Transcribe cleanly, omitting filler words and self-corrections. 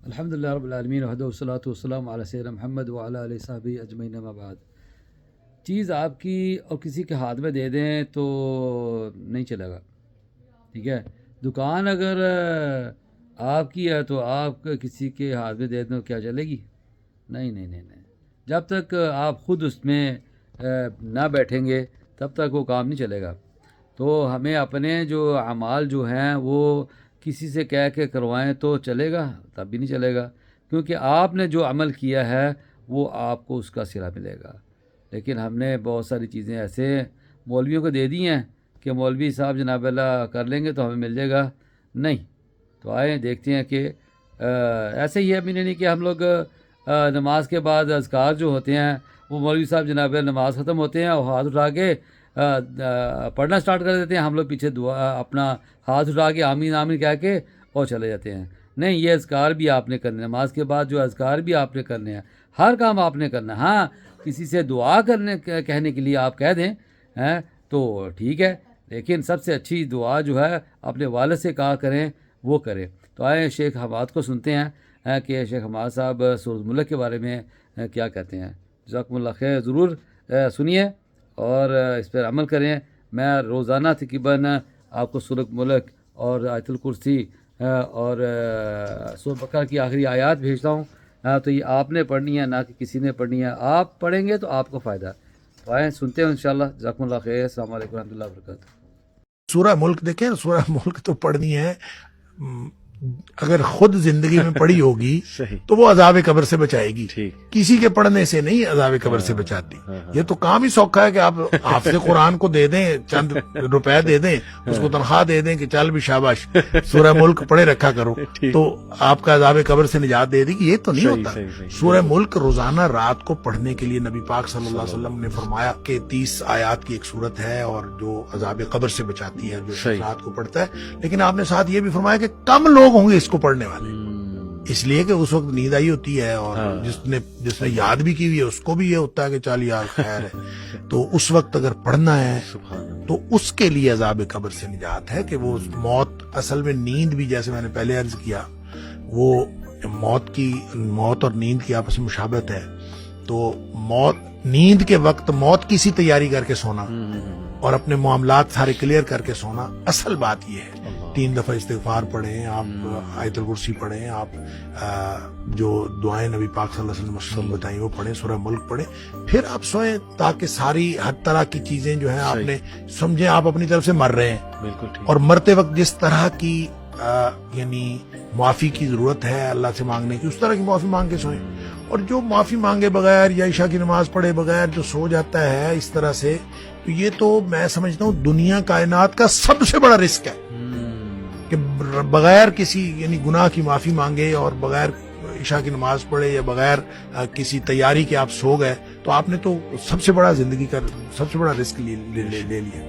الحمدللہ رب العالمین وحدہ والصلاۃ والسلام علی سیدنا محمد وعلی آلہ وصحبہ اجمعین اما بعد۔ چیز آپ کی اور کسی کے ہاتھ میں دے دیں تو نہیں چلے گا، ٹھیک ہے۔ دکان اگر آپ کی ہے تو آپ کسی کے ہاتھ میں دے دیں تو کیا چلے گی؟ نہیں نہیں نہیں نہیں، جب تک آپ خود اس میں نہ بیٹھیں گے تب تک وہ کام نہیں چلے گا۔ تو ہمیں اپنے جو اعمال جو ہیں وہ کسی سے کہہ کے کروائیں تو چلے گا، تب بھی نہیں چلے گا، کیونکہ آپ نے جو عمل کیا ہے وہ آپ کو اس کا صلہ ملے گا۔ لیکن ہم نے بہت ساری چیزیں ایسے مولویوں کو دے دی ہیں کہ مولوی صاحب جناب اللہ کر لیں گے تو ہمیں مل جائے گا، نہیں۔ تو آئیں دیکھتے ہیں کہ ایسے ہی ہے، بھی نہیں کہ ہم لوگ نماز کے بعد اذکار جو ہوتے ہیں وہ مولوی صاحب جناب نماز ختم ہوتے ہیں اور ہاتھ اٹھا کے پڑھنا سٹارٹ کر دیتے ہیں، ہم لوگ پیچھے دعا اپنا ہاتھ اٹھا کے آمین آمین کہہ کے اور چلے جاتے ہیں۔ نہیں، یہ اذکار بھی آپ نے کرنے، نماز کے بعد جو اذکار بھی آپ نے کرنے ہیں، ہر کام آپ نے کرنا ہے۔ ہاں، کسی سے دعا کہنے کے لیے آپ کہہ دیں تو ٹھیک ہے، لیکن سب سے اچھی دعا جو ہے اپنے والد سے کہا کریں، وہ کریں۔ تو آئیں شیخ حماد کو سنتے ہیں کہ شیخ حماد صاحب سورۃ ملک کے بارے میں کیا کہتے ہیں۔ جزاکم اللہ خیر، ضرور سنیے اور اس پر عمل کریں۔ میں روزانہ تقریباً آپ کو سورۃ ملک اور آیت الکرسی اور سورۃ بقرہ کی آخری آیات بھیجتا ہوں، تو یہ آپ نے پڑھنی ہے، نہ کہ کسی نے پڑھنی ہے۔ آپ پڑھیں گے تو آپ کو فائدہ۔ تو آئیں سنتے ہیں انشاءاللہ۔ جزاکم اللہ خیر، السلام علیکم ورحمۃ اللہ وبرکاتہ۔ سورہ ملک دیکھیں، سورہ ملک تو پڑھنی ہے، اگر خود زندگی میں پڑھی ہوگی تو وہ عذاب قبر سے بچائے گی، کسی کے پڑھنے سے نہیں عذاب قبر سے بچاتی۔ یہ تو کام ہی سوکھا ہے کہ آپ حافظ قرآن کو دے دیں، چند روپے دے دیں، اس کو تنخواہ دے دیں کہ چل بھی شاباش سورہ ملک پڑھے رکھا کرو تو آپ کا عذاب قبر سے نجات دے دے گی۔ یہ تو نہیں ہوتا۔ سورہ ملک روزانہ رات کو پڑھنے کے لیے نبی پاک صلی اللہ علیہ وسلم نے فرمایا کہ 30 آیات کی ایک صورت ہے اور جو عذاب قبر سے بچاتی ہے جو رات کو پڑھتا ہے۔ لیکن آپ نے ساتھ یہ بھی فرمایا کہ کم لوگ ہوں گے اس کو پڑھنے والے، اس لیے کہ اس وقت نیند آئی ہوتی ہے، اور جس نے یاد بھی کی ہوئی ہے اس کو بھی یہ ہوتا ہے کہ چل یار خیر ہے۔ تو اس وقت اگر پڑھنا ہے تو اس کے لیے عذاب قبر سے نجات ہے کہ وہ موت، اصل میں نیند بھی جیسے میں نے پہلے عرض کیا، وہ موت اور نیند کی آپس میں مشابہت ہے۔ تو نیند کے وقت موت کی سی تیاری کر کے سونا اور اپنے معاملات سارے کلیئر کر کے سونا، اصل بات یہ ہے۔ 3 دفعہ استغفار پڑھیں آپ، آیت الکرسی پڑھیں آپ، جو دعائیں نبی پاک صلی اللہ علیہ وسلم بتائیں وہ پڑھیں، سورہ ملک پڑھیں، پھر آپ سوئیں، تاکہ ساری ہر طرح کی چیزیں جو ہیں آپ نے سمجھیں آپ اپنی طرف سے مر رہے ہیں، اور مرتے وقت جس طرح کی یعنی معافی کی ضرورت ہے اللہ سے مانگنے کی، اس طرح کی معافی مانگ کے سوئیں۔ اور جو معافی مانگے بغیر یا عشاء کی نماز پڑھے بغیر جو سو جاتا ہے اس طرح سے، تو یہ تو میں سمجھتا ہوں دنیا کائنات کا سب سے بڑا رسک ہے کہ بغیر کسی یعنی گناہ کی معافی مانگے اور بغیر عشاء کی نماز پڑھے یا بغیر کسی تیاری کے آپ سو گئے، تو آپ نے تو سب سے بڑا زندگی کا سب سے بڑا رسک لے لیا۔